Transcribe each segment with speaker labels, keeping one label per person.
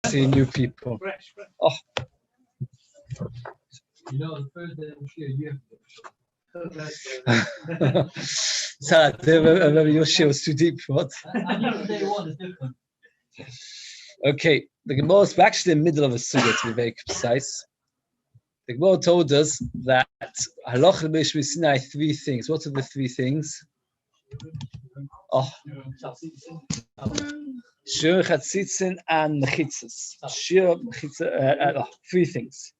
Speaker 1: see new people. Oh.
Speaker 2: You know, the first day of Shiur, you
Speaker 1: So maybe your Shiur was too deep. What?
Speaker 2: I knew day one is different.
Speaker 1: Okay, the Gemara is actually in the middle of a Succca, to be very precise. The Gemara told us that Halacha B'Shmi Sinai 3 things. What are the 3 things? Oh, Shiur, Chatzitzin, and Mechitzas. Shiur, Mechitzas, 3 things.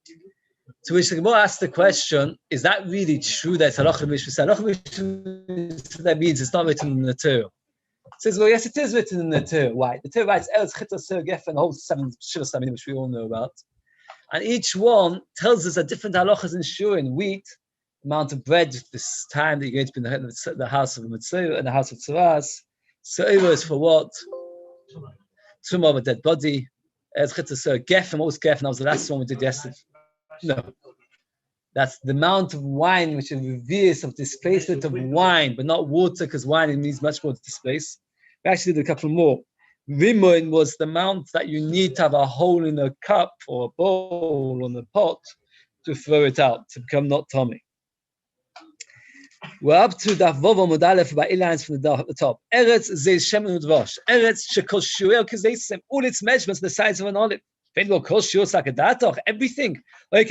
Speaker 1: To which the Gemara asked the question: is that really true that it's Halacha B'Shmi Sinai? Halacha B'Shmi Sinai, that means it's not written in the Torah. It says, well, yes, it is written in the Torah. Why? The Torah writes Eretz Chita Ser Geffen, the whole 7 Shiur Samim, which we all know about. And each one tells us a different halachas in Shiur. In wheat, amount of bread, this time that you're going to be in the house of the Mitzvah and the house of Tzaras. Se'ira is for what? Tumah of a dead body. Eretz Chita Ser Geffen, what was Geffen? That was the last one we did yesterday. No. That's the amount of wine which is reverse of displacement of wine, but not water, because wine it means much more to displace. We actually did a couple more. Rimoin was the amount that you need to have a hole in a cup or a bowl or a pot to throw it out, to become not tummy. We're up to Daf Vav Amud Aleph, about 8 lines from the top. Eretz Zeis Shemen Udvash. Eretz Shekol Shiur Kizeisim. All its measurements the size of an olive. Everything. You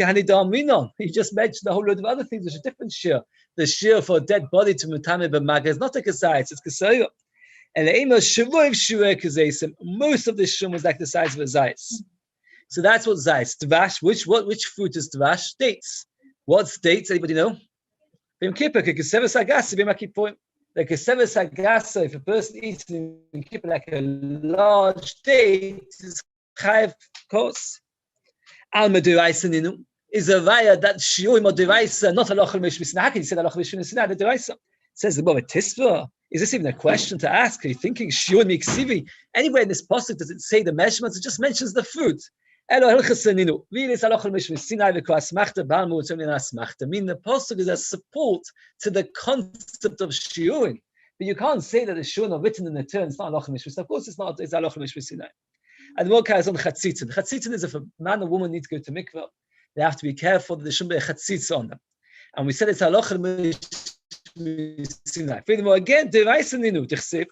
Speaker 1: just mentioned a whole load of other things which are different Shiur. The Shiur for a dead body to Mutame B'Maga is not a Kesayis, it's Kesayah. And most of the Shum was like the size of a Zayis. So that's what Zayis. Dvash, which fruit is Dvash? Dates. What's dates? Anybody know? Like a Keseves Sagasa, if a person eats in Kippur like a large date, is Chayav course. Alma Deraisa Ninu is a raya that Shiur or Deraisa, not Halacha B'Shmi Sinai. How can you say Halacha B'Shmi Sinai? The Deraisa says the Gemara Tisva. Is this even a question to ask? Are you thinking Shiur Miksivi? Anywhere in this pasuk does it say the measurements? It just mentions the fruit. Elo Hilchas Ninu. Really, it's Halacha B'Shmi Sinai because Asmachta Balmu Tzomina Asmachta. I mean, the pasuk is a support to the concept of Shiurim. But you can't say that the Shiurim are written in the Torah. It's not Halacha B'Shmi Sinai. Of course, it's not. It's Halacha B'Shmi Sinai. And the more is on Chatzitzin. Chatzitzin is if a man or woman need to go to mikveh, they have to be careful that there shouldn't be a Chatzitz on them. And we said it's Halacha B'Shmi Sinai. Furthermore, again, Deraisa Ninu Tichsev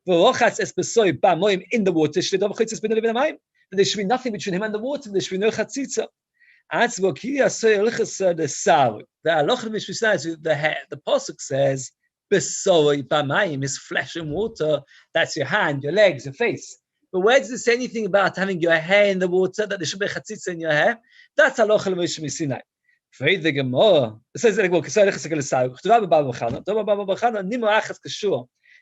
Speaker 1: V'rochatz es besoy ba'moim in the water. Shledav Chatzitz ben Levi. There should be nothing between him and the water. There should be no Chatzitza. And it's what Kiya Soy Elichas the Sar. The Halacha B'Shmi Sinai is the hair. The pasuk says besoy ba'mayim is flesh and water. That's your hand, your legs, your face. But where does it say anything about having your hair in the water, that there should be chatzitza in your hair? That's Halacha B'Shmi Sinai. Frei the Gemara. It says like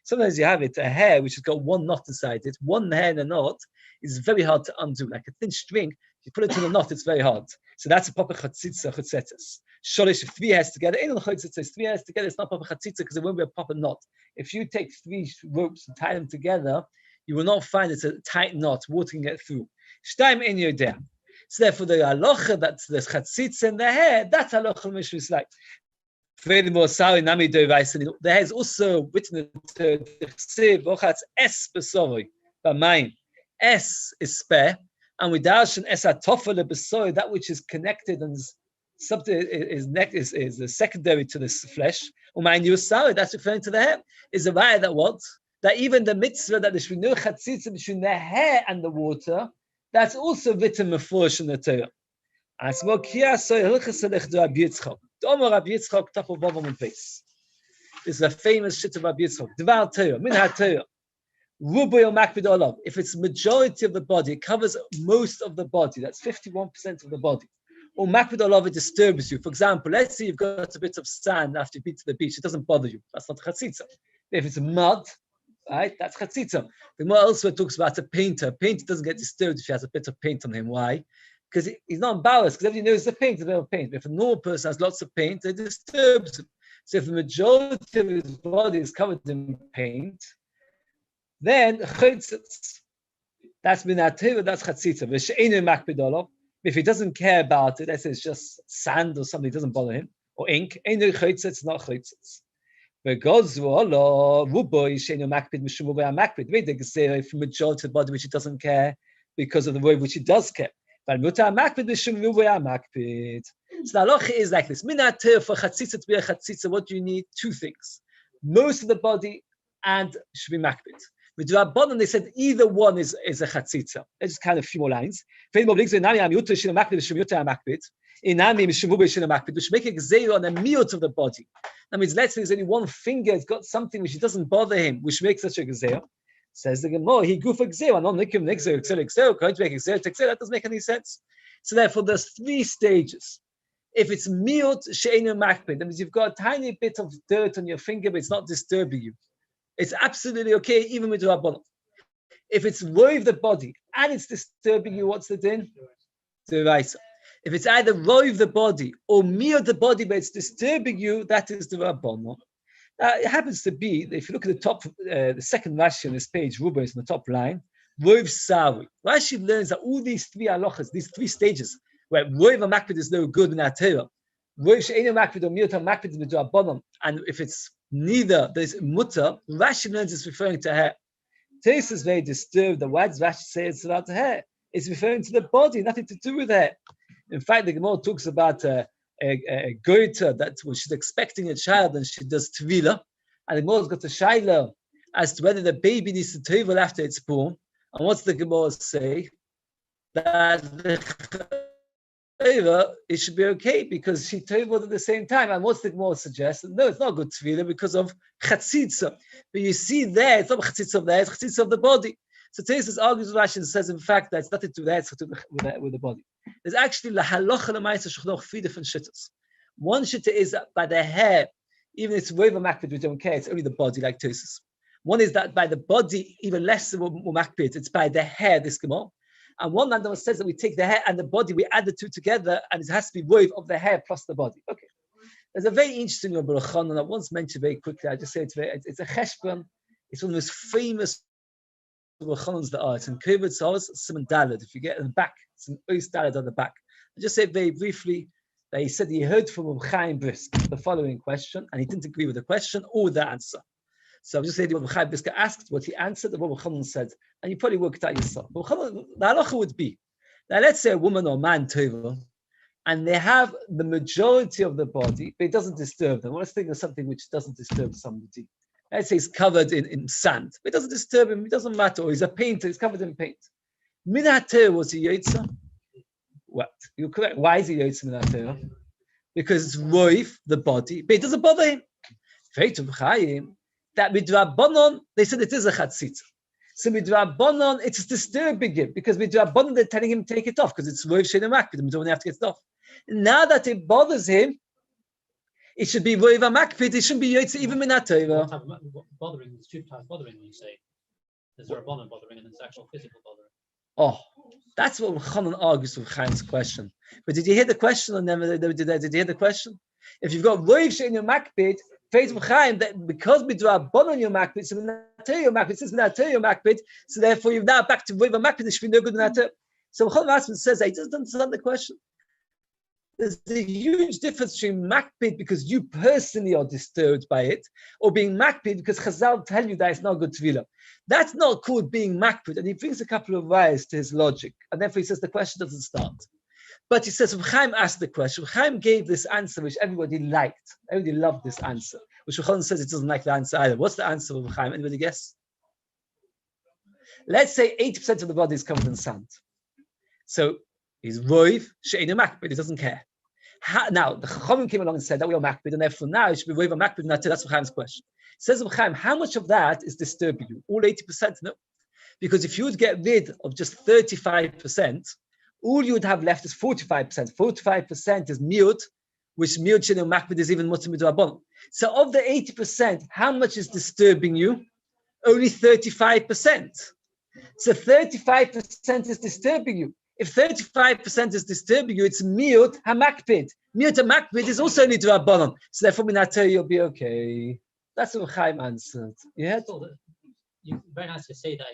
Speaker 1: sometimes you have it, a hair which has got one knot inside it. One hair in a knot is very hard to undo. Like a thin string, you put it in a knot, it's very hard. So that's a proper chatzitza, chutzetzes. Sholish, if 3 hairs together, ain't no chatzitza. 3 hairs together, it's not proper chatzitza because it won't be a proper knot. If you take 3 ropes and tie them together, you will not find it's a tight knot, water can get through. Shtaim in your there. So therefore, the halacha that's the chatzitz in the hair, that's halacha B'Shmi Sinai. Furthermore, the hair is also written to es besori, b'mayim. Es is spare, and we darshan es atofel besori, that which is connected and is secondary to this flesh. Umayin yusari, that's referring to the hair. Is a raya that what? That even the mitzvah that there should be no chatzitza between the hair and the water, that's also written mefurish in the Torah. And it's more kiyasoy hilchas elech Rabbi Yitzchak. Domo Rabbi Yitzchak top of Vav Amud Beis. This is a famous shit of Rabbi Yitzchak. Dvar Torah, min ha-Torah. Ruboy or makbid olav. If it's majority of the body, it covers most of the body. That's 51% of the body. Or makbid olav, it disturbs you. For example, let's say you've got a bit of sand after you've been to the beach. It doesn't bother you. That's not chatzitza. If it's mud, right, that's chatzitza. The more elsewhere talks about a painter. A painter doesn't get disturbed if he has a bit of paint on him. Why? Because he's not embarrassed, because everybody knows the paint, it's a bit of paint. But if a normal person has lots of paint, it disturbs him. So if the majority of his body is covered in paint, then chaytzitz. That's minatira, that's chatzitza. If he doesn't care about it, let's say it's just sand or something, it doesn't bother him, or ink, chaytzitz, not chaytzitz. If the majority of the body which he doesn't care, because of the way which he does care. But mutar makpid b'shum ruvoy makpid. So the halacha is like this. Minater for chatzitza to be a chatzitza, what do you need? Two things. Most of the body and should be makpid. With Rabbanon, they said either one is a chatzitza. It's just kind of a few more lines. We should make a gzeira on a miut of the body. That means, let's say there's only one finger, it's got something which doesn't bother him, which makes such a gzeira. Says the Gemara, he goof a gzeira, no nikim nixer, can't make gzeira, that doesn't make any sense. So therefore, there's three stages. If it's miut she'enu makpid, that means you've got a tiny bit of dirt on your finger, but it's not disturbing you. It's absolutely okay, even with Rabbanon. If it's roiv the body and it's disturbing you, what's the din? D'oraisa. If it's either roiv the body or miut the body, but it's disturbing you, that is the Rabbanon. Now, it happens to be, if you look at the top, the second Rashi on this page, Ruba is on the top line, roiv sawi. Rashi learns that all these three halachas, these three stages, where roiv and makpid is no good in our Torah, roiv she'enu makpid or miut and makpid is with Rabbanon, and if it's neither, there's mutter, Rashi learns it's referring to hair. Taste is very disturbed. The why does Rashi say it's about the hair? It's referring to the body, nothing to do with hair. In fact, the Gemara talks about a goiter that when she's expecting a child and she does tvila, and the Gemara's got a shaila as to whether the baby needs to tevel after it's born. And what's the Gemara say? That it should be okay because she teveled at the same time. And what's the Gemara suggest? No, it's not good tvila because of chatzitza. But you see there, it's not chatzitza of there, it's chatzitza of the body. So Tesis argues with Rashi and says, in fact, that it's nothing to do with that, it's to do with the body. There's actually la halacha l'maisa shechnoch three different shittas. One shitta is that by the hair, even if it's roiv makpid, we don't care, it's only the body, like Tesis. One is that by the body, even less than makpid, it's by the hair, this Gemara. And one man says that we take the hair and the body, we add the two together, and it has to be roiv of the hair plus the body. Okay. There's a very interesting Baruch and I once mentioned very quickly, I just say it's a cheshbon, it's one of the most famous Baruch that are. It's in Kibbutz Oz, Simon Dalad. If you get in the back, it's an Ois Dalad on the back. I just say very briefly that he said he heard from Chaim Brisk the following question, and he didn't agree with the question or the answer. So I'm just saying what Chaim Brisk asked, what he answered, and what Baruch said, and you probably worked out yourself. The halacha would be now, let's say a woman or man tevel, and they have the majority of the body, but it doesn't disturb them. Well, let's think of something which doesn't disturb somebody. Let's say he's covered in sand. It doesn't disturb him, it doesn't matter. Or he's a painter, he's covered in paint. Minater was he yotza? What? You're correct. Why is he yotza minater? Because it's roiv, the body, but it doesn't bother him. That midrabanon, they said it is a chatzitza. So midrabanon, it's disturbing him, because midrabanon, they're telling him to take it off, because it's roiv she'enu makpid, we don't have to get it off. Now that it bothers him, it should be roiv makpid. It shouldn't be yotze even minater.
Speaker 2: Bothering, there's two types bothering when you say there's a rabbanon bothering and there's actual physical bothering.
Speaker 1: Oh, that's what Chanan argues with Chaim's question. But did you hear the question? Or never? Did you hear the question? If you've got roiv she'enu makpid, praise Chaim that because midrabanon your makpid, so minater your makpid, since minater your makpid, so therefore you're now back to roiv makpid. It should be no good minater. So Chanan says that he doesn't understand the question. There's a huge difference between makpid because you personally are disturbed by it, or being makpid because Chazal tell you that it's not good tvila. That's not called being makpid, and he brings a couple of ways to his logic, and therefore he says the question doesn't start. But he says, Chaim asked the question, Chaim gave this answer which everybody liked, everybody loved this answer, which Chaim says it doesn't like the answer either. What's the answer of Chaim? Anybody guess? Let's say 80% of the body is covered in sand. So he's roiv she'enu makpid, he doesn't care. Now the Chachamim came along and said that we are makpid, and therefore now it should be roiv makpid. That's Chaim's question. It says Chaim, how much of that is disturbing you? All 80%? No, because if you would get rid of just 35%, all you would have left is 45%. 45% is miut, which miut she'enu makpid is even mutter midrabanon. So of the 80%, how much is disturbing you? Only 35%. So 35% is disturbing you. If 35% is disturbing you, it's miut hamakpid. Miut hamakpid is also only drabanon. So therefore, minater you'll be okay. That's what Chaim answered. Yeah.
Speaker 2: Very nice to say that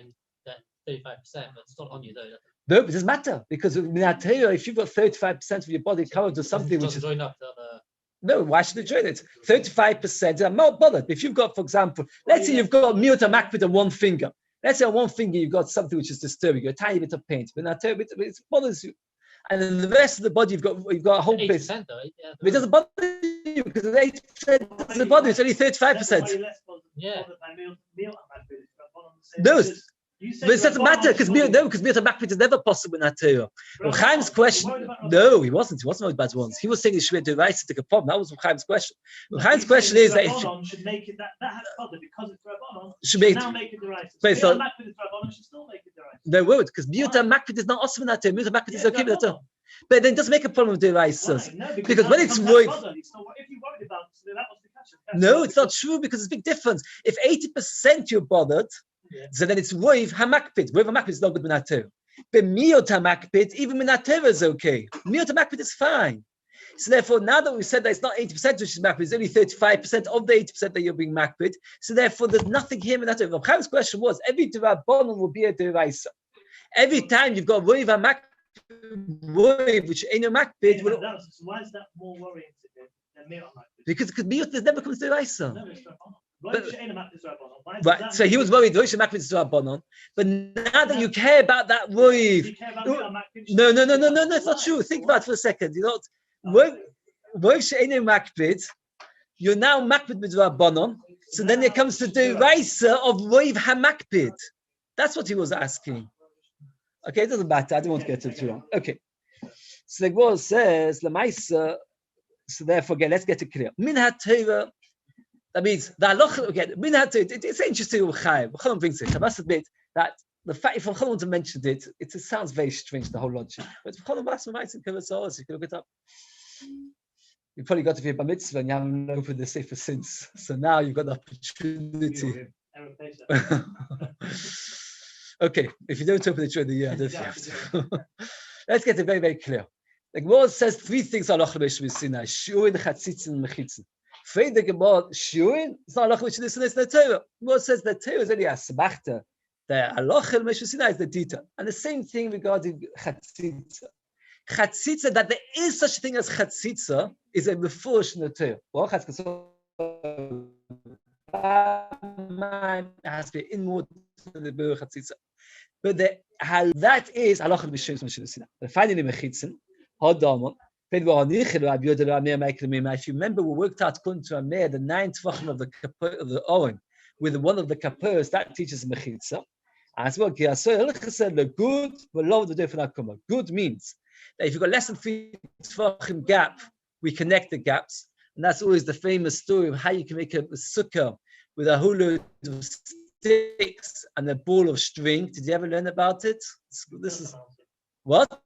Speaker 2: 35%, but it's not on you though.
Speaker 1: No, it doesn't matter because minater, if you've got 35% of your body covered with something which is
Speaker 2: join up the other.
Speaker 1: No, why should they join it? 35%. I'm not bothered. If you've got, for example, let's say you've got miut hamakpid on one finger. Let's say on one finger you've got something which is disturbing you, a tiny bit of pain, but it bothers you. And then the rest of the body you've got a whole bit.
Speaker 2: Though, yeah,
Speaker 1: But it doesn't bother you because 8% doesn't bother you, it's only 35%.
Speaker 2: Yeah.
Speaker 1: No, but it doesn't matter because Mirta Makpid is never possible in that Torah. Chaim's question, no, he wasn't always bad ones. He was saying he should be right to take a problem. That was Chaim's question. Chaim's question is that
Speaker 3: Rabbanon should make it that has further because it's Rabbanon.
Speaker 1: Should make
Speaker 3: now make it the right.
Speaker 1: Based on
Speaker 3: Makpid is Rabbanon should still make it the right.
Speaker 1: No, won't because Mirta Makpid is not awesome in that Torah. Mirta Makpid is okay with that Torah. But then it doesn't make a problem with the Raisas.
Speaker 3: No,
Speaker 1: because when it's Roiv.
Speaker 3: If you worried about it, that was the question.
Speaker 1: No, it's not true because there's a big difference. If 80% you're bothered, so then it's Roiv Hamakpid. Roiv Hamakpid is not good Minater. But Miot Hamakpid, even Minater is okay. Miot Hamakpid is fine. So therefore, now that we've said that it's not 80% which is Makpid, it's only 35% of the 80% that you're being Makpid. So therefore, there's nothing here Minater. Rabbi's question was, every Derabonon will be a Deraisa. Every time you've got Roiv Hamakpid, which ain't a Makpid.
Speaker 3: Why is that more worrying than Miot Makpid?
Speaker 1: Because Miot never comes to Deraisa.
Speaker 3: Right,
Speaker 1: so he was worried Roiv Makpid is Rabbanon, but now that you care about that Roiv, no, it's not true. Think about it for a second. You know, Roiv She'einu Makpid, you're now Makpid with Rabbanon, so then it comes to the Raisa of Roiv HaMakpid. That's what he was asking. Okay, it doesn't matter. I don't want to get too long. Okay, so the Gemara says Lamaisa. So therefore, again, let's get it clear. Min HaTorah. That means the halacha again. It's interesting. Chaim brings it. I must admit that the fact if Chaim mentioned it, it sounds very strange. The whole logic, but Chaim writes in Kavasos. You can look it up. You probably got to be a bar mitzvah and you haven't opened the sefer since. So now you've got the opportunity. Okay, if you don't open it during the year, I don't have to. Let's get it very, very clear. The Gemara says three things halacha b'Shvis Sinai: Shiur, Chatzitz, and Mechitzin. For the Gemara, Shiur, it's not halacha which is in the Torah. The Gemara says the Torah is only a samachta. The halacha b'Shvis Sinai is the detail, and the same thing regarding Chatzitza. Chatzitza, that there is such a thing as Chatzitza, is a refush in the Torah. Well, it has to be inward to the Chatzitza. But that is halacha b'Shvis Sinai. The finally Mechitzin, Hadamon. If you remember, we worked out according to Amir, the 9 tvachim of the Oren, with one of the kapers, that teaches Mechitza. As well, good means that if you've got less than 3 tvachim gap, we connect the gaps. And that's always the famous story of how you can make a Succca with a whole load of sticks and a ball of string. Did you ever learn about it? This is what?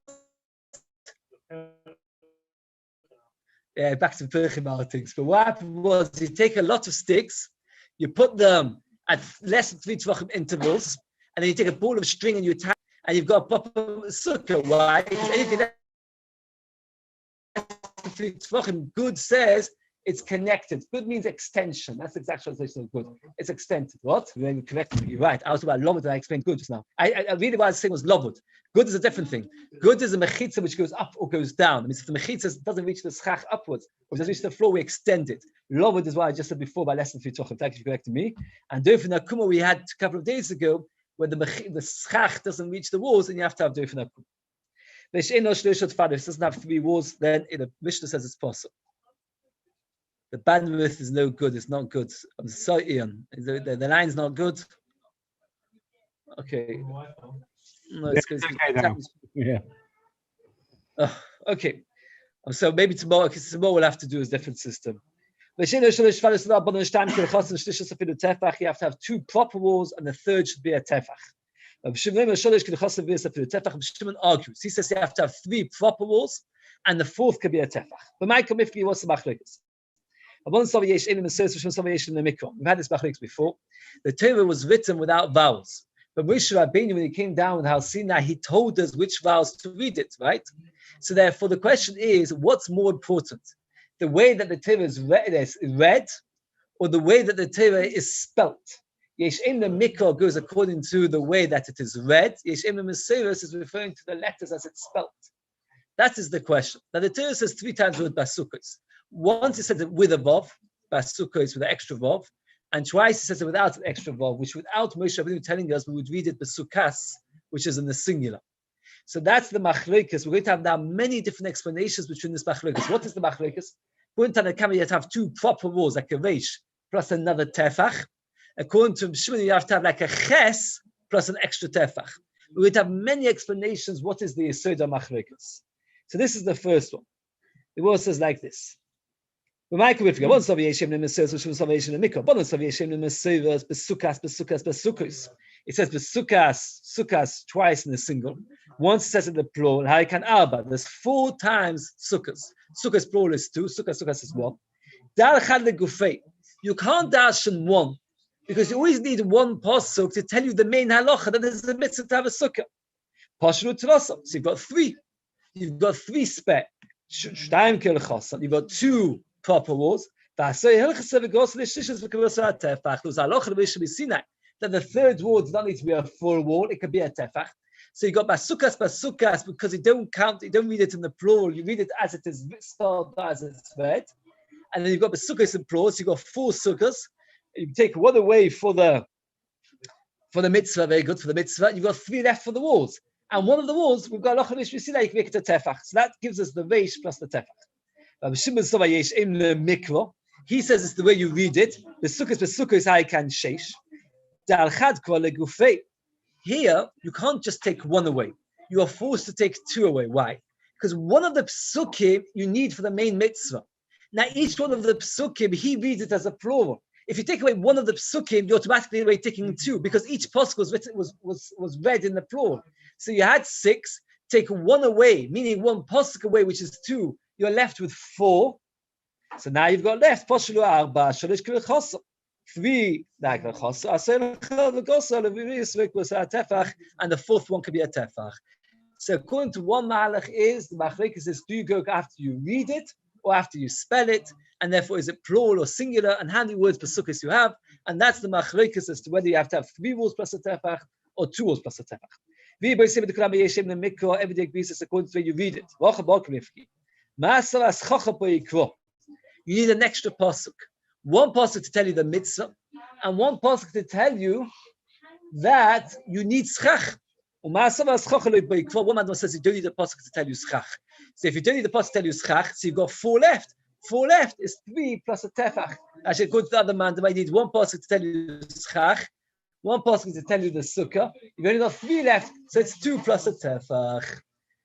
Speaker 1: Yeah, back to Perchim things. But what happened was you take a lot of sticks, you put them at less than 3 tvachim intervals, and then you take a ball of string and you attach, and you've got a proper sukkah. Why? Because anything less than 3 tvachim, good says it's connected. Good means extension. That's the exact translation of good. It's extended. What? You're correct. You're right. I was about lovud, and I explained good just now. I really what I was saying was lovud. Good is a different thing. Good is a mechitza which goes up or goes down. It means if the mechitza doesn't reach the schach upwards, or doesn't reach the floor, we extend it. Lovud is what I just said before by less than 3 tvachim. Thank you for correcting me. And Dofen Akuma we had a couple of days ago, where the schach doesn't reach the walls, and you have to have Dofen Akuma. If it doesn't have 3 walls, then the Mishnah says it's possible. The bandwidth is no good. It's not good. I'm sorry, Ian. The line's not good. Okay. No, it's good.
Speaker 4: Yeah.
Speaker 1: Okay. So maybe tomorrow we'll have to do a different system. You have to have 2 proper walls, and the third should be a tefach. Shimon argues. He says you have to have 3 proper walls, and the 4th could be a tefach. But my committee was the machlokes. We've had this machlokes before. The Torah was written without vowels. But Moshe Rabbeinu, when he came down with Har Sinai, he told us which vowels to read it, right? So therefore, the question is, what's more important? The way that the Torah is read, or the way that the Torah is spelt? Yeshem the Mikra goes according to the way that it is read. Yeshem the Mesiris is referring to the letters as it's spelt. That is the question. Now the Torah says 3 times the word Basukkos. Once it said with a vav, Basukkos with an extra vav, And twice he says it without an extra vav, which without Moshe Rabbeinu telling us, we would read it besukas, which is in the singular. So that's the machlokes. We're going to have now many different explanations between this machlokes. What is the machlokes? According to Tanakama, you have to have two proper walls, like a reish plus another tefach. According to Shimon, you have to have like a ches plus an extra tefach. We're going to have many explanations. What is the yesod of machlokes? So this is the first one. The word says like this. It says besukas twice in the single. Once it says in the plural. There's 4 times sukkahs. Sukkahs plural is 2. Sukkahs is 1. You can't dash in 1 because you always need one pasuk to tell you the main halacha that there's a mitzvah to have a sukkah. So you've got 3. You've got 3 spare. You've got 2 proper walls. That the 3rd wall does not need to be a full wall, it could be a tefach. So you got basukas because you don't read it in the plural, you read it as it is spelled, as it's read. And then you've got basukas in plural, so you've got 4 sukkahs. You take 1 away for the mitzvah, very good for the mitzvah, you've got 3 left for the walls. And one of the walls, we've got lochalish visina, you can make it a tefach. So that gives us the reish plus the tefach. He says it's the way you read it. Besukas I can sheish. Here, you can't just take 1 away. You are forced to take 2 away. Why? Because one of the psukim you need for the main mitzvah. Now, each one of the psukim, he reads it as a plural. If you take away one of the psukim, you're automatically taking 2 because each pasuk was read in the plural. So you had 6, take 1 away, meaning 1 pasuk away, which is 2. You're left with 4. So now you've got left 3 and the 4th one could be a tefach. So according to one mahalach is the machlekes is, do you go after you read it or after you spell it, and therefore is it plural or singular, and how many words per sukkahs you have, and that's the machlekes as to whether you have to have 3 walls plus a tefach or 2 walls plus a tefach. Every day agrees according to the way you read it. You need an extra pasuk. 1 pasuk to tell you the mitzvah, and 1 pasuk to tell you that you need schach. One man says you don't need a pasuk to tell you schach. So if you don't need a pasuk to tell you schach, so you've got 4 left. 4 left is 3 plus a tefach. Actually, according to the other man, you need 1 pasuk to tell you schach, 1 pasuk to tell you the sukkah. You've only got 3 left, so it's 2 plus a tefach.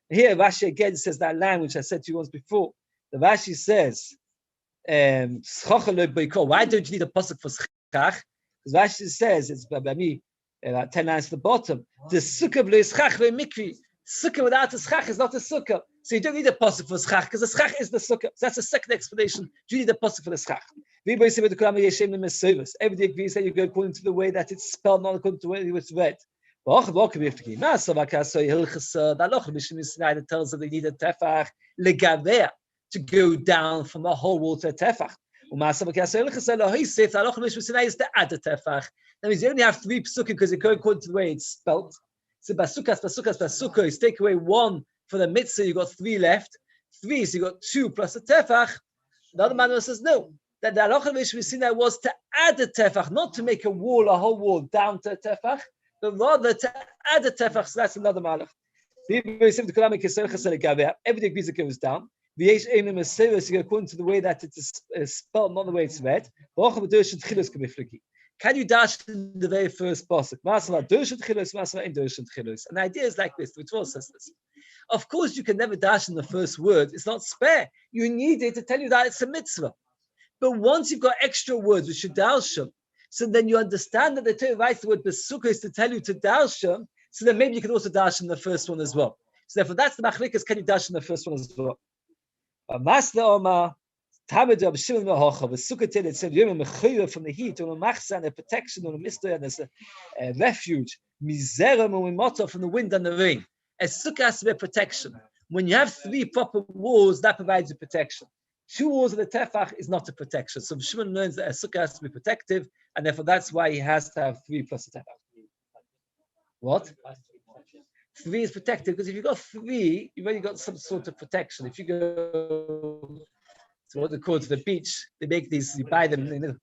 Speaker 1: Here, Rashi again says that line which I said to you once before. The Rashi says, why don't you need a pasuk for schach? Because Rashi says, it's by me, 10 lines to the bottom, the sukkah schach mikri. Sukkah without a schach is not a sukkah. So you don't need a pasuk for schach, because the schach is the sukkah. So that's the second explanation. Do you need a pasuk for the schach? Everybody agrees that you go according to the way that it's spelled, not according to the way it's read. That tells them they need a tefach legaveh to go down from a whole wall to a tefach. Is to add a tefach. That means you only have 3 psukim because you go according to the way it's spelled. So basukas, take away 1 for the mitzvah, you got 3 left. 3, so you got 2 plus a tefach. The other man says no. That the halacha v'shvisina was to add a tefach, not to make a whole wall down to a tefach, but rather to add a tefach. So that's another malach. Everybody agrees it goes down. You go according to the way that it is spelled, not the way it's read. Can you dash in the very first pasuk? And the idea is like this. The Torah says this. Of course, you can never dash in the first word. It's not spare. You need it to tell you that it's a mitzvah. But once you've got extra words, which you dalsham, so then you understand that the Torah writes the word besukkah is to tell you to dalsham. So then maybe you can also dash in the first one as well. So therefore, that's the machlikas. Can you dash in the first one as well? Masla Omar, Tamid of Shimon Mahocha, with Succca, it said, you're a from the heat, or a machsa and a protection, or a mystery, and there's a refuge, miserum or from the wind and the rain. A sukkah has to be a protection. When you have 3 proper walls, that provides you protection. 2 walls of the tefach is not a protection. So Shimon learns that a sukkah has to be protective, and therefore that's why he has to have 3 plus a tefach. What? 3 is protected because if you've got 3, you've already got some sort of protection. If you go So what they call to the beach, they make these, you buy them in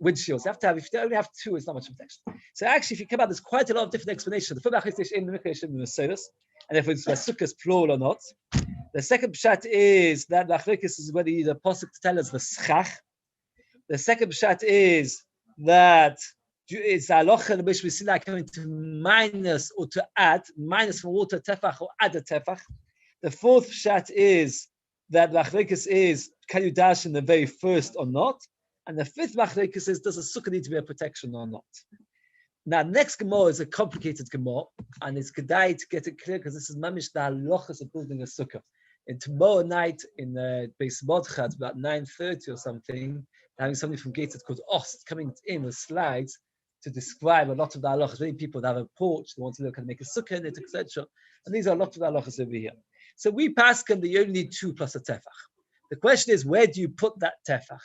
Speaker 1: windshields. You have to have, if you only have two, it's not much protection. So actually, if you come out, there's quite a lot of different explanations. The first is in the Mikdash in the Mercedes, and if it's Succca's plural or not. The second pshat is that the Machlokes is whether the apostle to tell us the Succca. The second pshat is that it's halacha in which we see that coming to minus or to add, minus from water tefach or add a tefach. The fourth pshat is that machlokes is can you dash in the very first or not, and the fifth machlokes is does a sukkah need to be a protection or not. Now, next Gemara is a complicated Gemara, and it's kedai to get it clear because this is mamish the halachas of building a sukkah. And tomorrow night in the Beis at about 9:30 or something, having something from Gated called Ost coming in with slides to describe a lot of the halachas. Many people that have a porch, they want to look and make a sukkah in it, etc. And these are a lot of the halachas over here. So we pass them that you only need 2 plus a tefach. The question is, where do you put that tefach?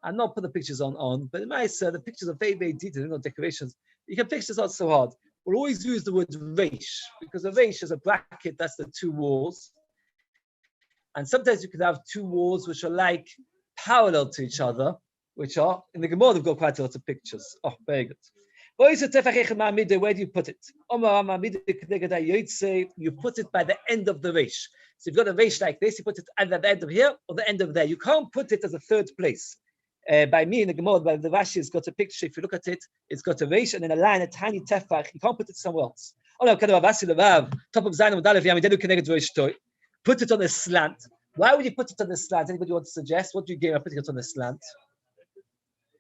Speaker 1: I'm not put the pictures on, but in my the pictures are very, very detailed, not decorations. You can picture this not so hard. We'll always use the word reish, because a reish is a bracket, that's the 2 walls. And sometimes you can have 2 walls which are like parallel to each other, which are, in the Gemara, they've got quite a lot of pictures. Oh, very good. Where do you put it? You put it by the end of the reish. So you've got a reish like this, you put it either at the end of here or the end of there. You can't put it as a third place. By me in the Gemara, by the Rashi, it's got a picture. If you look at it, it's got a reish and then a line, a tiny tefach. You can't put it somewhere else. Top of Zayin, put it on a slant. Why would you put it on a slant? Anybody want to suggest? What do you gain by putting it on a slant?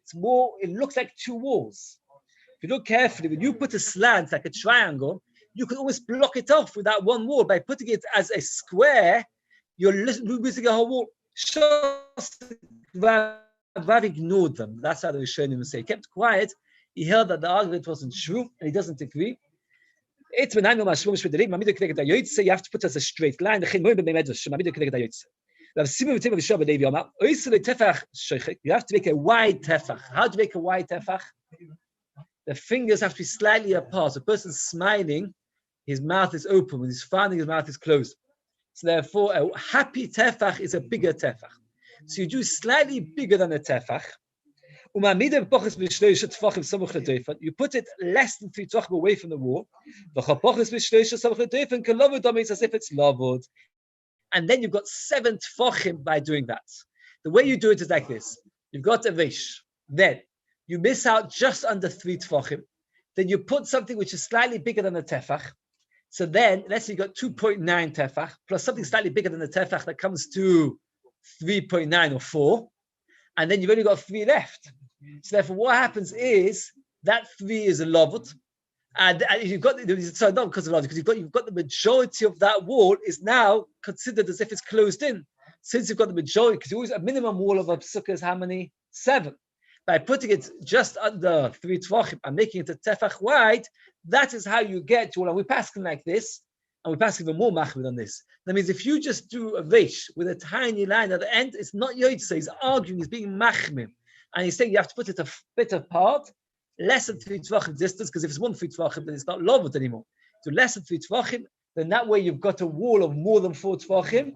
Speaker 1: It's more, it looks like 2 walls. If you look carefully, when you put a slant like a triangle, you can almost block it off with that 1 wall. By putting it as a square, you're losing a whole wall. Rav ignored them. That's how the Rishonim say. He kept quiet. He heard that the argument wasn't true, and he doesn't agree. You have to put it as a straight line. You have to make a wide tefach. How do you make a wide tefach? The fingers have to be slightly apart. The person's smiling, his mouth is open. When he's frowning, his mouth is closed. So therefore, a happy tefach is a bigger tefach. So you do slightly bigger than a tefach. You put it less than 3 tefach away from the wall. It's as if it's lavod. And then you've got 7 tefachim by doing that. The way you do it is like this. You've got a reish. Then you miss out just under 3 tefachim. Then you put something which is slightly bigger than a tefach. So then, let's say you got 2.9 tefach, plus something slightly bigger than a tefach that comes to 3.9 or 4. And then you've only got 3 left. So therefore, what happens is that 3 is a lavot. And you've got, so not because of logic, because you've got the majority of that wall is now considered as if it's closed in. Since you've got the majority, because you always a minimum wall of a sukkah is how many? 7. By putting it just under 3 tvachim and making it a tefach wide, that is how you get to, well, we pass them like this, and we pass even more machmir than this. That means if you just do a reish with a tiny line at the end, it's not yotzei, he's arguing, he's being machmir. And he's saying you have to put it a bit apart, less than 3 tvachim distance, because if it's more than 3 tvachim, then it's not lovot anymore. So less than 3 tvachim, then that way you've got a wall of more than 4 tvachim,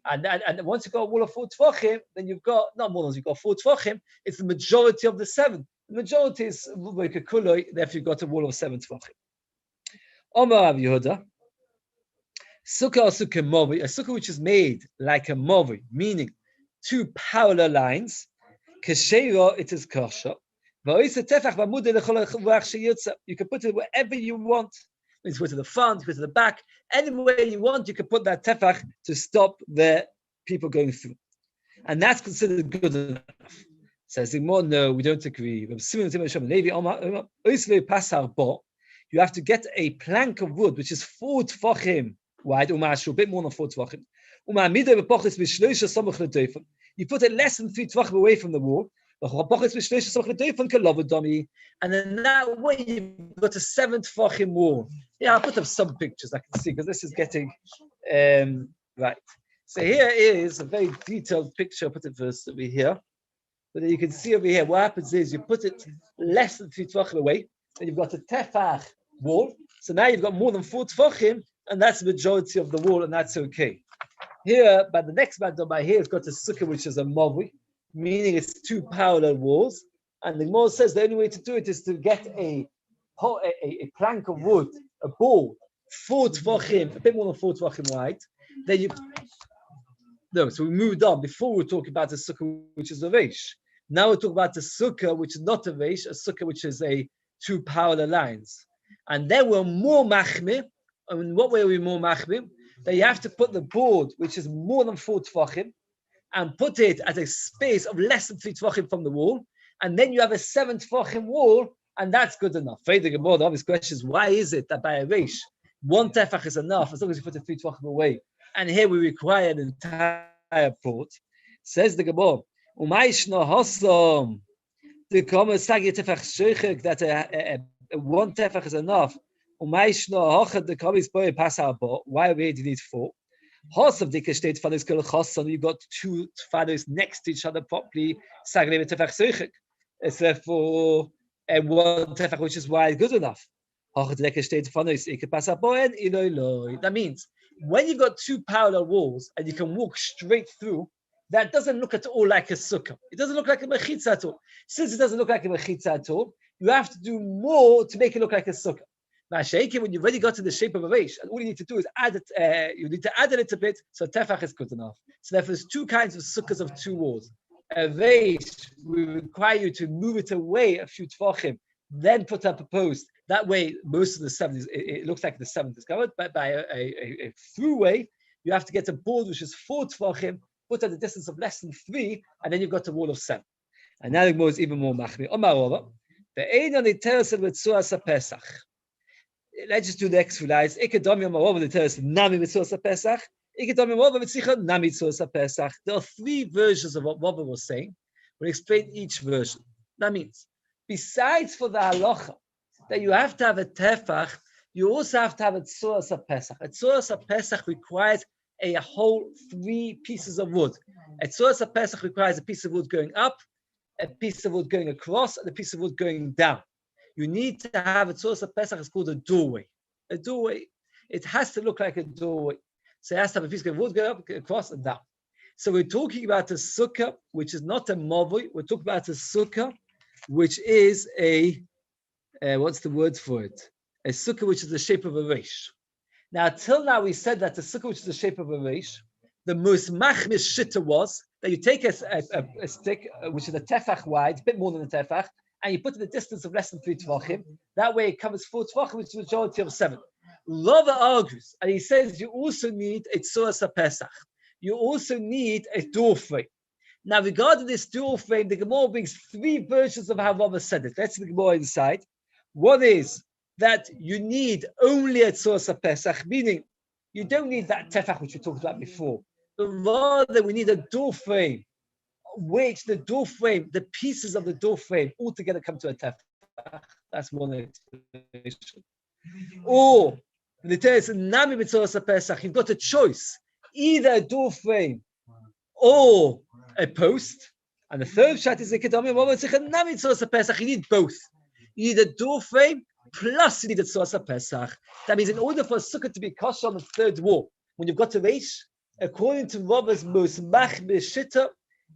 Speaker 1: and once you've got a wall of 4 tvachim, then you've got, not more than you've got 4 tvachim, it's the majority of the 7. The majority is therefore you've got a wall of 7 tvachim. Omar Rav Yehuda, Succca or Succca movi, a sukkah which is made like a movi, meaning 2 parallel lines, Keshero, it is kosher. You can put it wherever you want. You can put it to the front, you can put it to the back. Anywhere you want, you can put that tefach to stop the people going through. And that's considered good enough. Says the more, no, we don't agree. You have to get a plank of wood, which is 4 tefachim wide, a bit more than 4 tefachim. You put it less than 3 tefachim away from the wall. And then that way you've got a 7 tefachim wall. Yeah, I'll put up some pictures I can see, because this is getting right. So here is a very detailed picture. I'll put it first over here. But you can see over here, what happens is you put it less than 3 tefachim away, then you've got a tefach wall. So now you've got more than 4 tefachim, and that's the majority of the wall, and that's okay. Here, but the next Magdom by here, it's got a sukkah which is a movi, meaning it's two parallel walls. And the Gemara says the only way to do it is to get a plank of wood, a ball, 4 tvachim, a bit more than 4 tvachim wide. Then you no. So we moved on. Before we were talking about the sukkah which is a reish. Now we're talking about the sukkah which is not a reish, a sukkah which is a two parallel lines. And then we're more machmir. And in what way are we more machmir? That you have to put the board, which is more than 4 tvachim, and put it at a space of less than 3 tvachim from the wall, and then you have a 7 tvachim wall, and that's good enough. The obvious question is, why is it that by a reish, 1 tefach is enough as long as you put the 3 tvachim away, and here we require an entire plot? Says the Gemara, the common sagi tefach sheichik that a 1 tefach is enough. Why we need 4? Horse of the state fathers kill chosson. You got 2 fathers next to each other properly. It's therefore a 1 tefach which is wide good enough. That means when you've got 2 parallel walls and you can walk straight through, that doesn't look at all like a sukkah. It doesn't look like a mechitza at all. Since it doesn't look like a mechitza at all, you have to do more to make it look like a sukkah. Now, when you've already got to the shape of a reish, and all you need to do is add it, you need to add a little bit, so tefach is good enough. So therefore, there's 2 kinds of sukkahs of 2 walls. A reish, we require you to move it away a few tvachim, then put up a post. That way, most of the 7th, it looks like the 7th is covered, but by a throughway, you have to get a board which is 4 tvachim, put at a distance of less than 3, and then you've got a wall of 7. And now the Gemara is even more machmir. Let's just do the exercise. There are 3 versions of what Rabbi was saying. We'll explain each version. That means, besides for the halacha, that you have to have a tefach, you also have to have a tzuras pesach. A tzuras pesach requires a whole 3 pieces of wood. A tzuras pesach requires a piece of wood going up, a piece of wood going across, and a piece of wood going down. You need to have a tzuras pesach. It's called a doorway. A doorway. It has to look like a doorway. So it has to have a piece of wood going up, across, and down. So we're talking about a sukkah, which is not a mavoi. We're talking about a sukkah, which is a what's the word for it? A sukkah which is the shape of a reish. Now, till now we said that the sukkah which is the shape of a reish, the most machmir shitta was that you take a stick which is a tefach wide, a bit more than a tefach, and you put it at a distance of less than 3 tvachim. That way it covers 4 tvachim, which is the majority of 7. Rava argues, and he says you also need a tzuras pesach. You also need a door frame. Now, regarding this door frame, the Gemara brings 3 versions of how Rava said it. Let's see the Gemara inside. One is that you need only a tzuras pesach, meaning you don't need that tefach which we talked about before, but rather we need a door frame, which the door frame, the pieces of the door frame altogether come to a tefach. That's one explanation. Or the Torah is nami b'tzuras pesach. You've got a choice, either a door frame or a post. And the third shot is a kedami nami b'tzuras pesach. You need both. You need a door frame plus you need a tzuras pesach. That means in order for a sukkah to be kosher on the 3rd wall, when you've got a reish, according to Rava's most machmir shitta,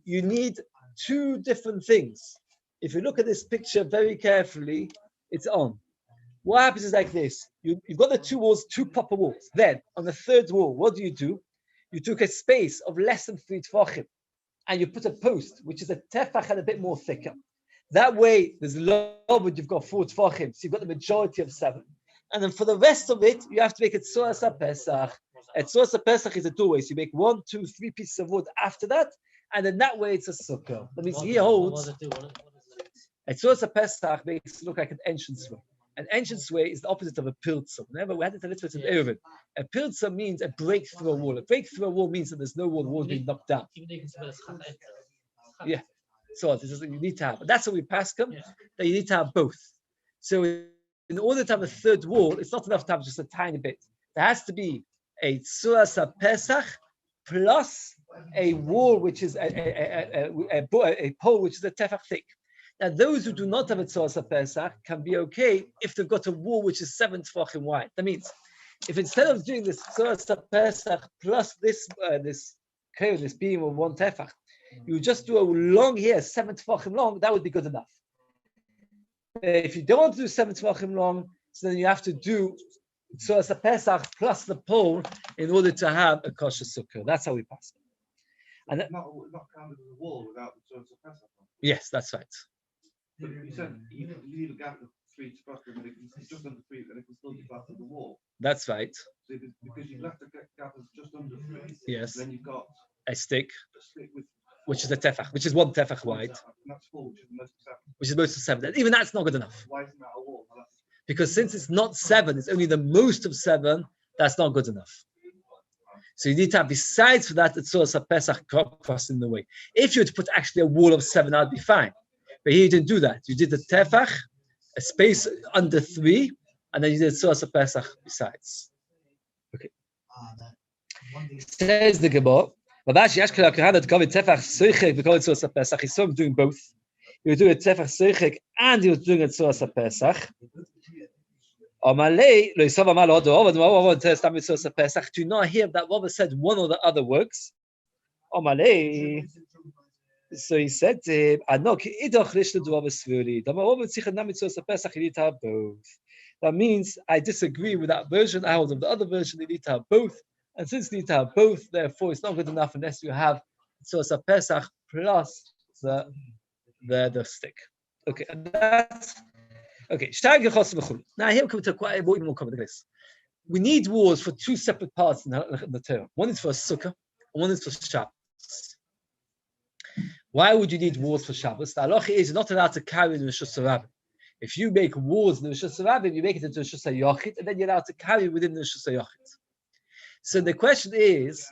Speaker 1: you need 2 different things. If you look at this picture very carefully, it's on. What happens is like this. You've got the 2 walls, 2 proper walls. Then, on the 3rd wall, what do? You took a space of less than 3 tvachim, and you put a post, which is a tefach and a bit more thicker. That way, there's low, but you've got 4 tvachim, so you've got the majority of 7. And then for the rest of it, you have to make it tzuras pesach. A tzuras pesach is a doorway, so you make 1, 2, 3 pieces of wood after that, and then that way it's a sukkah. That means he holds a tzuras pesach makes it look like an entranceway. An entranceway is the opposite of a piltzer. Whenever we had it a little bit in Erevin, a piltzer means a break through a wall. A break through a wall means that there's no wall, the wall's being knocked down. Yeah. So this is you need to have. But that's what we pass them, that you need to have both. So in order to have a 3rd wall, it's not enough to have just a tiny bit. There has to be a tzuras pesach plus a wall which is a pole which is a tefach thick. Now, those who do not have a tzuras pesach can be okay if they've got a wall which is 7 tvachim wide. That means if instead of doing this Succca Pesach plus this beam of one tefach, you just do a long here, 7 tefachim long, that would be good enough. If you don't want to do 7 tefachim long, so then you have to do Succca Pesach plus the pole in order to have a kosher sukkah. That's how we pass it. And
Speaker 4: not counted as a wall without the Succca Pesach.
Speaker 1: Yes, that's right.
Speaker 4: But you said you need a gap of 3 tefachim, but it's just under 3, and it can still be classed as a wall.
Speaker 1: That's right.
Speaker 4: So because you've left the gap as just under 3,
Speaker 1: Yes.
Speaker 4: then you've got
Speaker 1: A stick,
Speaker 4: with
Speaker 1: which is a tefach, which is 1 tefach wide,
Speaker 4: and that's 4, which is most of 7.
Speaker 1: which is most of 7. Even that's not good enough.
Speaker 4: Why isn't that a wall? Well,
Speaker 1: Because since it's not 7, it's only the most of 7, that's not good enough. So you need to have, besides for that, the Succca Pesach crossing the way. If you were to put actually a wall of 7, that'd be fine. But here you didn't do that. You did the tefach, a space under 3, and then you did Succca Pesach besides. Okay. Says the Gemara, he saw him doing both. He was doing a tefach soichek and he was doing a Succca Pesach. Do you not hear that Rabbi said one or the other works? So he said to him, that means I disagree with that version. I hold of the other version, you need to have both. And since you need to have both, therefore it's not good enough unless you have Succca Pesach plus the stick. Okay, and that's okay. Now here we come to quite even more common this. We need walls for 2 separate parts in the Torah. One is for a sukkah, and one is for Shabbos. Why would you need walls for Shabbos? The halacha is you're not allowed to carry in the Rishus HaRabim. If you make walls in the Rishus HaRabim, you make it into a Rishus HaYachid, and then you're allowed to carry within the Rishus HaYachid. So the question is,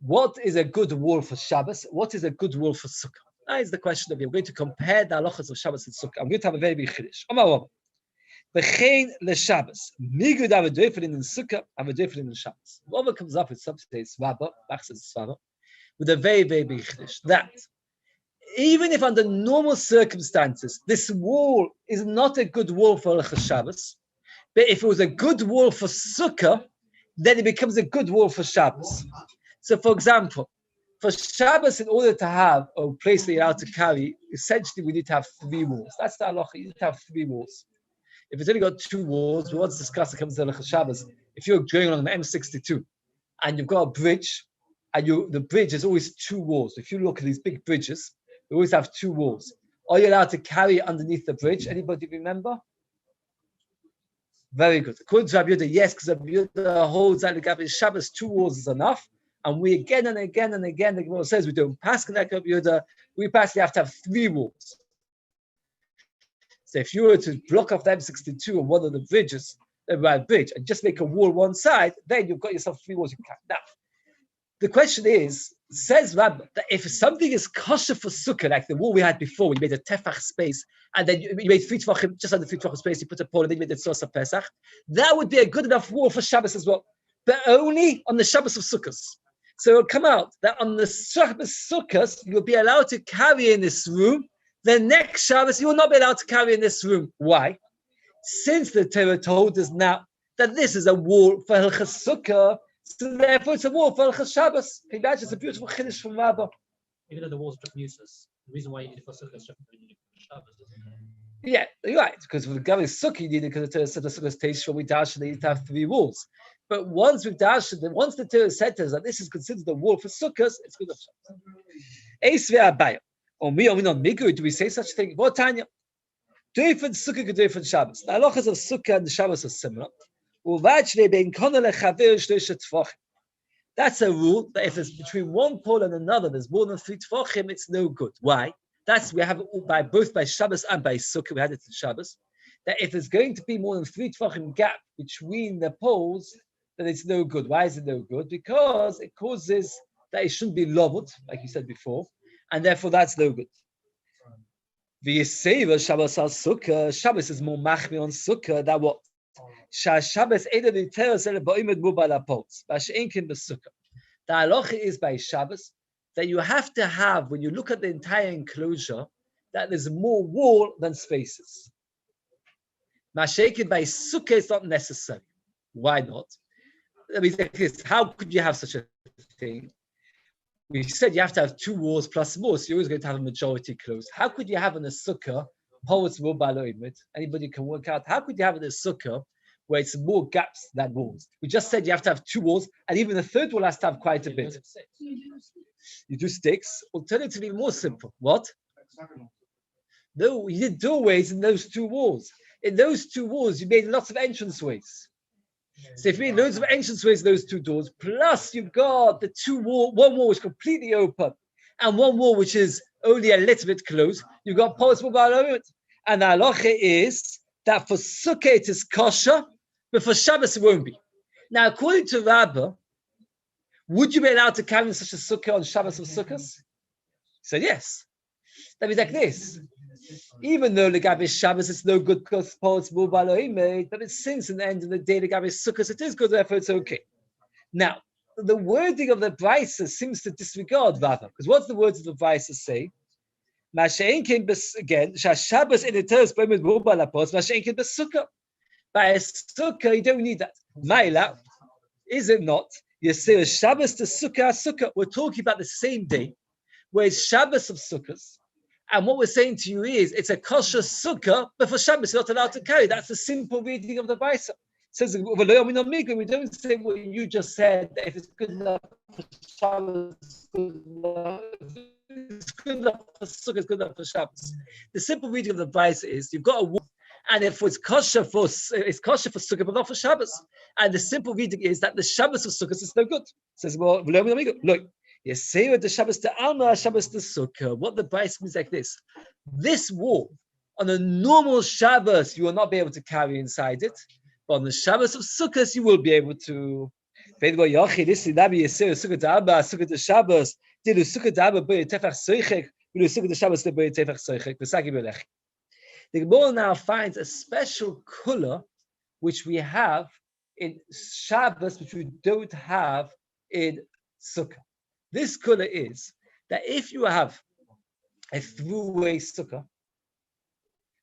Speaker 1: what is a good wall for Shabbos? What is a good wall for Sukkah? That is the question that we're going to compare the halachas of Shabbos and Sukkah. I'm going to have a very big chiddush. B'chein leShabbos. Migud have a different in Sukkah, have a different in Shabbos. Rabbi comes up with something with a very, very big chiddush. That even if under normal circumstances, this wall is not a good wall for Shabbos, but if it was a good wall for Sukkah, then it becomes a good wall for Shabbos. So, for example, for Shabbos, in order to have a place that you're allowed to carry, essentially we need to have 3 walls. That's the halacha. You need to have 3 walls. If it's only got 2 walls, we want to discuss it comes to halacha Shabbos. If you're going on the M62 and you've got a bridge, and the bridge is always 2 walls. If you look at these big bridges, they always have 2 walls. Are you allowed to carry underneath the bridge? Anybody remember? Very good. According to Rabbi Yehuda, yes, because Rabbi Yehuda holds that the Shabbos 2 walls is enough. And we again and again and again, the Gemara says we don't pass like Rabbi Yehuda, we pass you have to have 3 walls. So if you were to block off the M62 on one of the bridges, the bridge, and just make a wall one side, then you've got yourself 3 walls you can carry. Now, the question is, says Rabbi, that if something is kosher for Sukkah, like the wall we had before, you made a tefach space, and then you made 3 tefachim, just under 3 tefachim space, you put a pole, and then you made the Succca Pesach, that would be a good enough wall for Shabbos as well, but only on the Shabbos of Sukkot. So it will come out that on the Shabbos Sukkot, you'll be allowed to carry in this room. The next Shabbos, you will not be allowed to carry in this room. Why? Since the Torah told us now that this is a wall for Hilchas Sukkah, so therefore it's a wall for Hilchas Shabbos. Imagine it's a beautiful chiddush from Rabbi.
Speaker 2: Even though the walls are different uses, the reason why you need it for Sukkah is different than you need it for Shabbos, isn't it?
Speaker 1: Yeah, you're right. Because for the Gabi Sukkah, you need it because the Torah said the Sukkah stage when we dash, they need to have 3 walls. But once we've dashed it, once the Torah said to us that this is considered a wall for Sukkahs, it's good of Shabbos. Or we not Migu, do we say such a thing? What Tanya? Different Sukkah, different Shabbos. The halachas of Sukkah and the Shabbos are similar. That's a rule that if it's between one pole and another, there's more than 3 tefachim, it's no good. Why? We have it both by Shabbos and by Sukkah. We had it in Shabbos. That if there's going to be more than 3 tefachim gap between the poles, then it's no good. Why is it no good? Because it causes that it shouldn't be loved, like you said before, and therefore that's no good. The Yisroel Shabbos al Sukkah, Shabbos is more machmi on Sukkah. That what? Shabbos either the Torah said ba'imid mubal apolts, ba'sheinkin b'Sukkah. The halacha is by Shabbos that you have to have, when you look at the entire enclosure, that there's more wall than spaces. Mashaykin by Sukkah is not necessary. Why not? I mean, how could you have such a thing? We said you have to have 2 walls plus more, so you're always going to have a majority closed. How could you have in a sukkah, anybody can work out, how could you have in a sukkah where it's more gaps than walls? We just said you have to have 2 walls, and even the third wall has to have quite a bit. You do sticks. Alternatively, more simple. What? No, you did doorways in those 2 walls. In those 2 walls, you made lots of entranceways. So if you made loads of entranceways, those 2 doors, plus you've got the 2 wall, one wall which is completely open, and one wall which is only a little bit closed, you've got possible it. And the halacha is that for Sukkah it is kosher, but for Shabbos it won't be. Now, according to Rabbi, would you be allowed to carry such a Sukkah on Shabbos of Sukkahs? He said yes. That means like this. Even though Legabe Shabbos it's no good because Paul's made, but it's since in the end of the day Legabe Sukkot it is good, therefore it's okay. Now, the wording of the Beis seems to disregard Rabbi, because what's the words of the Beis say? Mashein came again, Shabbos in the terms by Mashein came Sukkah. By a Sukkah, you don't need that. Maila, is it not? You say Shabbos to Sukkah. We're talking about the same day, where it's Shabbos of Sukkahs. And what we're saying to you is, it's a kosher sukkah, but for Shabbos you're not allowed to carry. That's the simple reading of the Beis. It says, we don't say what you just said, that if it's good enough for Shabbos, it's good enough for sukkah, it's good enough for Shabbos. The simple reading of the Beis is, you've got a wall, and if it's kosher for sukkah, but not for Shabbos. And the simple reading is that the Shabbos of sukkahs is no good. It says, well, look. You say with the Shabbos to Alma, Shabbos to Sukkah. What the Beis means like this: this wall on a normal Shabbos you will not be able to carry inside it, but on the Shabbos of Sukkahs you will be able to. The Gemara now finds a special color which we have in Shabbos, which we don't have in Sukkah. This color is that if you have a throughway sukkah,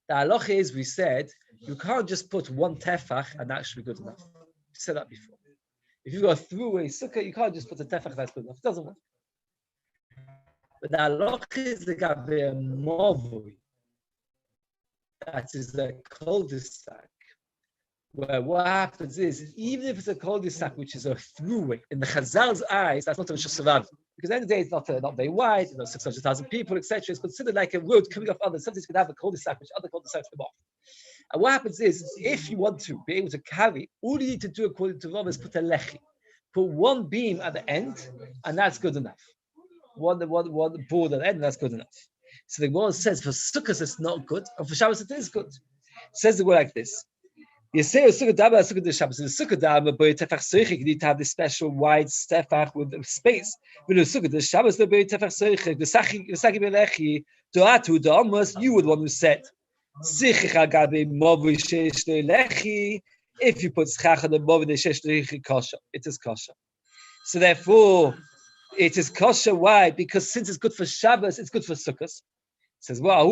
Speaker 1: the halacha is, we said, you can't just put 1 tefach and that should be good enough. We said that before. If you've got a throughway sukkah, you can't just put a tefach that's good enough. It doesn't work. But the halacha is the gabe movui. That is the cul-de-sac. Where what happens is, even if it's a cul-de-sac, which is a throughway, in the Chazal's eyes, that's not a Shusavav. Because at the end of the day, it's not very wide, 600,000 people, etc. It's considered like a road coming off others. Sometimes you can have a cul-de-sac, which other cul-de-sacs come off. And what happens is, if you want to be able to carry, all you need to do, according to Rabbi, is put a lechi. Put 1 beam at the end, and that's good enough. One board at the end, and that's good enough. So the Gemara says, for Sukkot it's not good, and for Shabbos it is good. It says the word like this. You say Sukkah Daba, Sukkah de Shabbos. In Sukkah Daba, but Tefach Soichik, you need to have this special wide tefach with space. But in Sukkah de Shabbos, the Tefach Soichik, the Sagi Belechi, Doatu, the Amos, you were the one who said, Sichich Agabe Movi Shesh Lechi. If you put Schach on the Movi Shesh Lechi kosher, it is kosher. So therefore, it is kosher. Why? Because since it's good for Shabbos, it's good for Sukkahs. Says, well,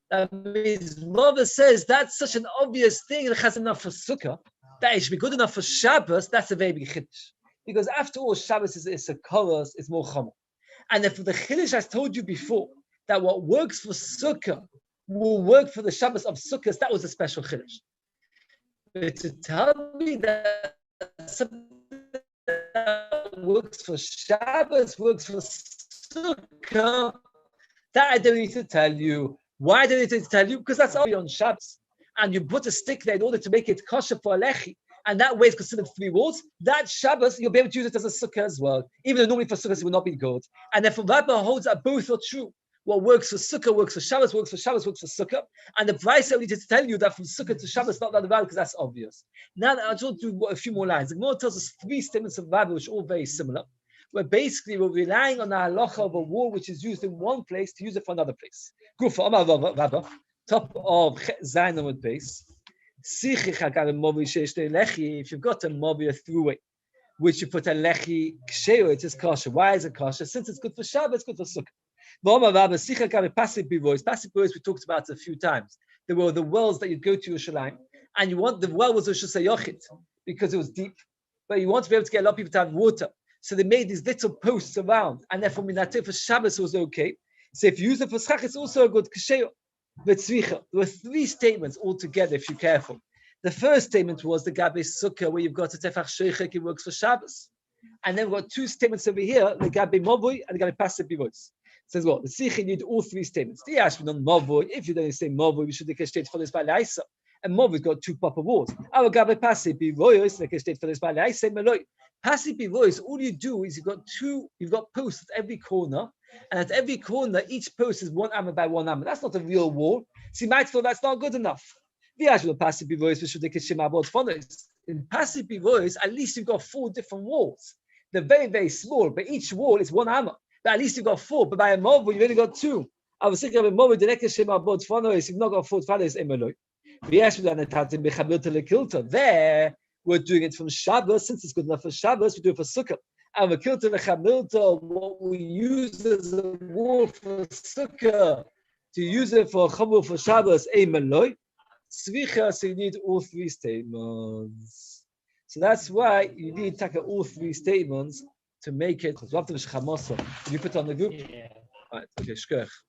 Speaker 1: that means mother says that's such an obvious thing that has enough for Sukkah, that it should be good enough for Shabbos. That's a very big chiddush. Because after all, Shabbos is a chorus, it's more chomer. And if the chiddush I told you before, that what works for Sukkah will work for the Shabbos of Sukkahs, that was a special chiddush. But to tell me that something that works for Shabbos, works for Sukkah, that I don't need to tell you. Why do I need to tell you? Because that's only on Shabbos. And you put a stick there in order to make it kosher for a lechi, and that way is considered 3 walls. That Shabbos, you'll be able to use it as a Sukkah as well. Even though normally for Sukkahs it will not be good. And therefore Rabbi holds that both are true. What works for Sukkah works for Shabbos, works for Shabbos, works for Sukkah. And the Beis only to tell you that from Sukkah to Shabbos not that valid, because that's obvious. Now I just want to do a few more lines. The Gemara tells us 3 statements of Rabbi which are all very similar. Where basically we're relying on the halacha of a wall which is used in one place to use it for another place. Gufa Amar Rabbi, top of Zayin Amud Beis. If you've got a mobi, a throughway, which you put a lechi ksheyo, it is kosher. Why is it kosher? Since it's good for Shabbos, it's good for Sukkah. Passive bivois we talked about a few times. There were the wells that you'd go to Yerushalayim, and you want the well was Rosh Hashanah because it was deep, but you want to be able to get a lot of people to have water. So they made these little posts around, and therefore minatir for Shabbos was okay. So if you use it for Succca, it's also a good kasher. But Tzvicha, there were 3 statements altogether, if you're careful. The first statement was the Gabi Succca, where you've got a tefach sheichek, it works for Shabbos. And then we've got 2 statements over here, the Gabi Mavoi and the Gabi Passive Bivois. Says what? The Tzvicha need all 3 statements. The Ashman on Mavoi, if you don't say Mavoi, we should take a state for this by Laisa. And Mavoi got 2 proper walls. Our Gabi Passive Bivois, take a state for this by Laisa, Meloi. Passive bivois, all you do is you've got posts at every corner, and at every corner, each post is 1 amma by 1 amma. That's not a real wall. So you might feel that's not good enough. In passive bivois, at least you've got 4 different walls. They're very, very small, but each wall is 1 amma. But at least you've got 4. But by a mobile, you've only got 2. I was thinking of a mobile, the next shema about fonos, you've not got 4 fathers, emeloi. There, we're doing it from Shabbos. Since it's good enough for Shabbos, we do it for Sukkah. And we kill to the Chamilta, what we use as a wall for Sukkah, to use it for Chamil for Shabbos, Eimeloi. Tzvicha, so you need all 3 statements. So that's why you need to take all 3 statements to make it. You put on the group?
Speaker 2: Yeah.
Speaker 1: Right, okay, shkoch.